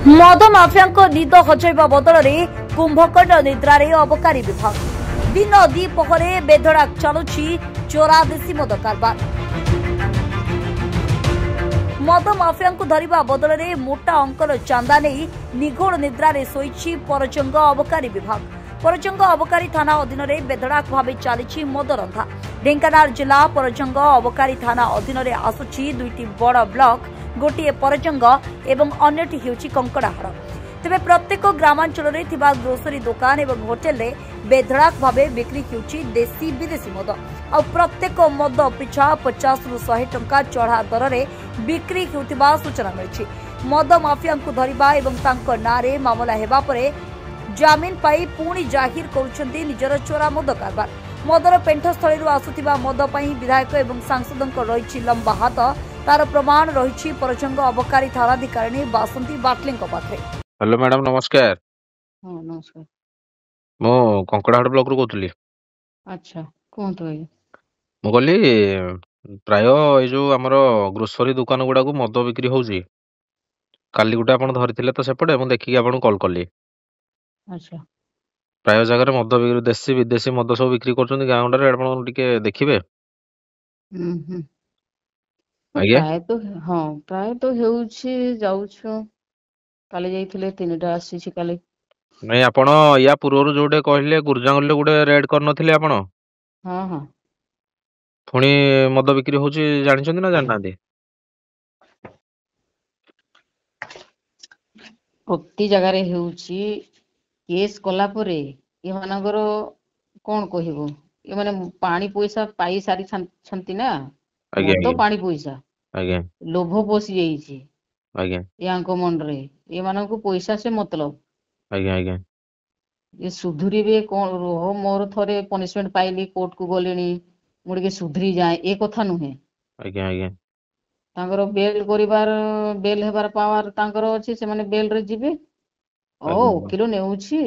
मद माफिया निद हजाइवा बदल में कुंभकर्ण निद्रारे अबकारी विभाग दिन द्विपहरे बेधड़ाक चलुछि चोरा देशी मद कारबार। मद माफिया धरिबा बदल में मोटा अंकर चांदा नहीं निघोड़ निद्रारे शोइछि परजंग अबकारी विभाग। परजंग अबकारी थाना अधीन में बेधड़ाक भाव चली मद रंधा। ढेंकानाल जिला परजंग अबकारी थाना अधीन में आसुछि दुईटी बड़ ब्लॉक, गोटे परजंग एवं अन्यटी हेउछि कंकड़ाहाड़। तेबे प्रत्येक ग्रामांचल में थिबा ग्रोसरी दुकान एवं होटेल रे बेधड़ाक भाव बिक्री हेउछि देशी विदेशी मद। आ प्रत्येक मद पिछा 50 रु 100 टंका चढ़ा दर में बिक्री हेउथिबा सूचना मिलिछि। मद माफिया धरिबा एवं तांको नारे मामला हेबा परे जामिन पाई पुणी जाहिर करुछन्ती निजर चोरा मद कारबार। मदर पेंठस्थली आसुथिबा मद पाई विधायक एवं सांसदों रही लंबा हाथ। तार प्रमाण रही परजंग अबकारी थानाधिकारी बासंती बाटली पाखे। हेलो मैडम नमस्कार। हाँ नमस्कार। मो कंकड़ाहाड़ ब्लॉक रु कहतुली। अच्छा कहतु भाई। मु कहली प्राय ए जो आमर ग्रोसरी दुकान गुड़ा को मद बिक्री होउची। काली गुटा आपण धरिथिले तो सेपटे मु देखिकी आपण कॉल कली। अच्छा प्राय जगह मद बिक्री देशी विदेशी मद सब बिक्री करछन्ती गाँ गुड़ारे आपण टिके देखिबे। आज्ञा प्राय तो हेउछि जाउछु। काली जाइथिले 3टा आसीछि काली। नहीं आपण या पूर्व जोटे कहले गुरजांगल गुटे रेड कर नथिले आपण। हाँ हाँ पुणी मद बिक्री होउची जानिछन्ती ना जाननांती। प्रति जगह रे हेउछि केस कला परे ए मानकर कोन कहिबो ए माने पानी पैसा पाई सारी छंती ना। आज्ञा मद आज्ञा पानी पैसा आज्ञा लोभ पोसी जाइछि आज्ञा यांको मन रे। ए मानको पैसा से मतलब आज्ञा आज्ञा ये सुधुरीबे कोन रोह मोर थरे पनिशमेंट पाइली कोर्ट को गलेनी मुड़ के सुधरी जाए ए कथा नुहे। आज्ञा आज्ञा तांकर बेल करिवार बेल हेबार पावर तांकर अछि से माने बेल रे जिबे। ओ आज्ञा किलो नेउछि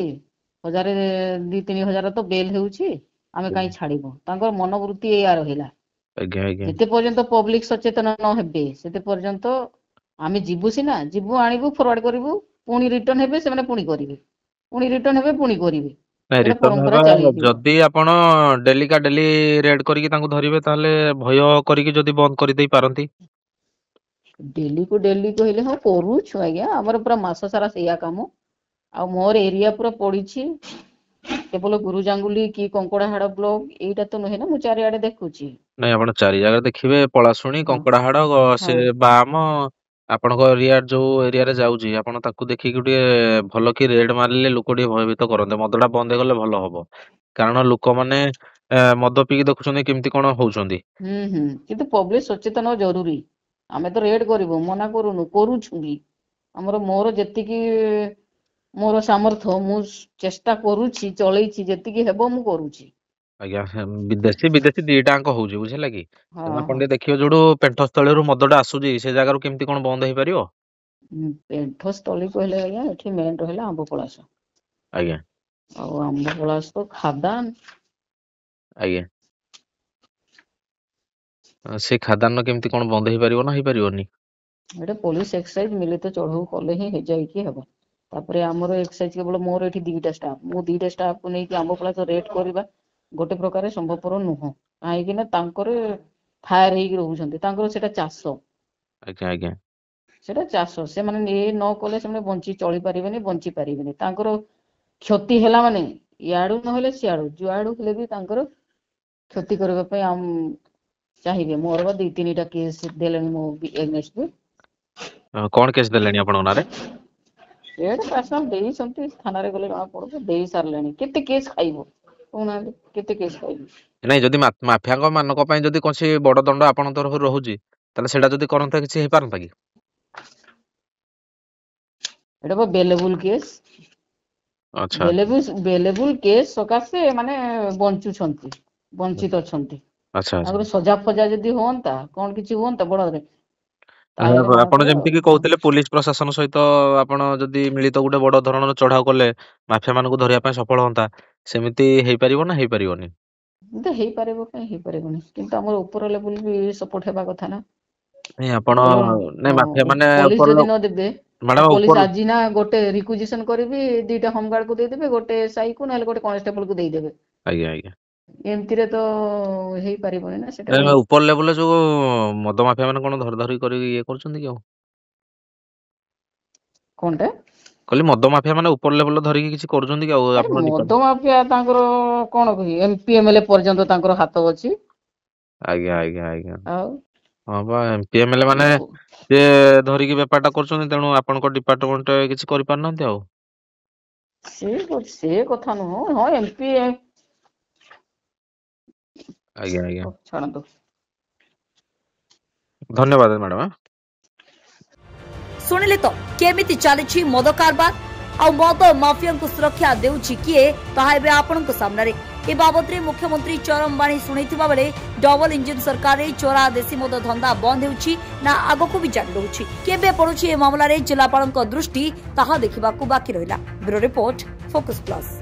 1000-2-3 तो बेल हेउछि आमे काई छाड़िबो। तांकर मनोवृत्ति एया रहिला। आज्ञा आज्ञा जेते पर्यंत पब्लिक सचेतन न हेबे सेते पर्यंत आमे जिबु सिना जिबु आनिबु फॉरवर्ड करिवु पुनी रिटर्न हेबे से माने पुनी करिवे पुनी रिटर्न हेबे पुनी करिवे। नहीं एटा रिटर्न परंपरा हेबा चलीथिबो। जदि आपण डेली का डेली रेड करिकी तांको धरिबे ताहले भय करिकी जदि बंद करि देई पारंती। डेली को डेली कहले हाँ करूछु आज्ञा हमर पूरा मास सारा सेया काम। आ मोर एरिया पूरा पड़ीछि केवल गुरुजांगुली की कंकड़ाहाड़ ब्लॉक एटा तो नहे ना मु चारि आडे देखुछि। नहीं आपण चारि जगह देखिबे पलाशुणी हाँ कंकड़ाहाड़ से हाँ बाम आपणक एरिया जो एरिया रे जाउची आपण ताकू देखिकी टिके भल की रेड मारले लोक टिके भयभीत करन्ते मदटा बंद गले भल हबो। कारण लोक माने मद पीकी देखुछन्ती केमती कोन होउछन्ती। किंतु पब्लिक सचेतन जरूरी। आमे तो रेड करिवो मना करूनु करूछु भी हमर मोर जेतिकी मोर सामर्थ्य मु चेष्टा करूछि चलैछि जेतिकी हेबो मु करूछि। आज्ञा विदेशी विदेशी दीटांक होउची बुझिला की। हाँ तेना आपण हाँ टिके देखियो जोडू पेंठस्थळी रु मदटा आसुची से जगार केमती कोन बंद हेई परियो। पेंठस्थली कहले आज्ञा एठी मेन रहला आंब पलास। आज्ञा ଆଉ ଆମ୍ବ ପଳାସ ତ ଖାଦାନ। आज्ञा से खादान केमती कोन बंद हेई परियो ना हेई परियोनी। एटा पुलिस एक्साइज मिलित चढ़ऊ कले ही जाइकी हेबो। तापरे हमर एक्साइज केवल मोर एठी 2टा स्टाफ मु 2टा स्टाफ को नेकी आंब पलास रेट करबा गोटे प्रकार संभवपर नुह काहे कि ना तांकर फायर हेई रहउछन्ते तांकर सेटा चाष आज्ञा आज्ञा सेटा चाष से माने ए न कले से बंची चली परिबेनी बंची परिबेनी। तांकर क्षति ହେଲା ମାନେ याडू न हेले सियाडू जुआडू हेले भी तांकर क्षति करबा पय हम चाहिए। मोर बा 2-3टा केस देलेनी मो एगेंस्ट में। कोन केस देलेनी आपण ओनारे। एड पर्सनल देई संती थाना रे गले जणा पड़ो देई सारलेनी केते केस खाइबो कोना केते केस खाइबो। नहीं जदि माफिया मानक पई जदि कोनसी बड़ दंड आपण तरफ रहउची ताले सेटा जदि करनता किछि हेई पारंता की। एटा बा बेलेबल केस अच्छा बेलेबल केस सकासे माने बंचु छंती वंचित अछंती। अच्छा अच्छा अगर सजा फजा जदि होंता कोन किछि होंता बड़रे ताहेले आपण मानकर जेमती की कहउतले पुलिस प्रशासन सहित आपण जदि मिलित गुटे बड़ धरणर चढ़ाव कले माफिया मानकु धरिया पय सफल होंता सेमिति हेई परिबो ना हेई परिबोनी। तो हेई पारेबो काई हेई पारेबोनी किंतु हमर ऊपर लेवल भी सपोर्ट हेबा कथा ना। नहीं आपण ऊपर नहीं माफिया माने पुलिस ऊपर जदि न देबे मैडम पुलिस ऊपर आज ना गोटे रिक्विजिशन करी दीटा होमगार्ड को देदेबे गोटे साई को ना गोटे कांस्टेबल को देदेबे आज्ञा आज्ञा एमती रे तो हेई परिबोनी ना सेटा ऊपर लेवल जो मद माफिया मैंने कौन धर धरी कर ये करछन्ती कि कोनटे कहली मद माफिया मैंने ऊपर लेवल धरिकी किसी करछन्ती कि अरे आपण मद माफिया तांकर कोन कहि एमपी एमएलए पर्यंत तांकर हाथ अछि आज्ञा आज्ञा आज्ञा आउ हाँ बा एमपी एमएलए माने से धरिकी बेपारटा करछन्ती तेणु आपनको डिपार्टमेंट किसी करि पारनांती आउ से कथा नु हां एमपी आज्ञा आज्ञा छाड़ो धन्यवाद मैडम शुणिले तो केमिति चली मद कारबार आ मद माफिया को सुरक्षा देउछि किए ताहा एबे आपनक सामने रे ए बाबत रे मुख्यमंत्री चरम बाणी सुनैथिबा बेले डबल इंजिन सरकार रे चोरा देसी मद धंदा बंद हेउछि ना आगो को भी जारी रहउछि केबे पड़ुछि ए मामला रे जिलापालक दृष्टि ताहा देखिबा को बाकी रहिला ब्यूरो रिपोर्ट फोकस प्लस।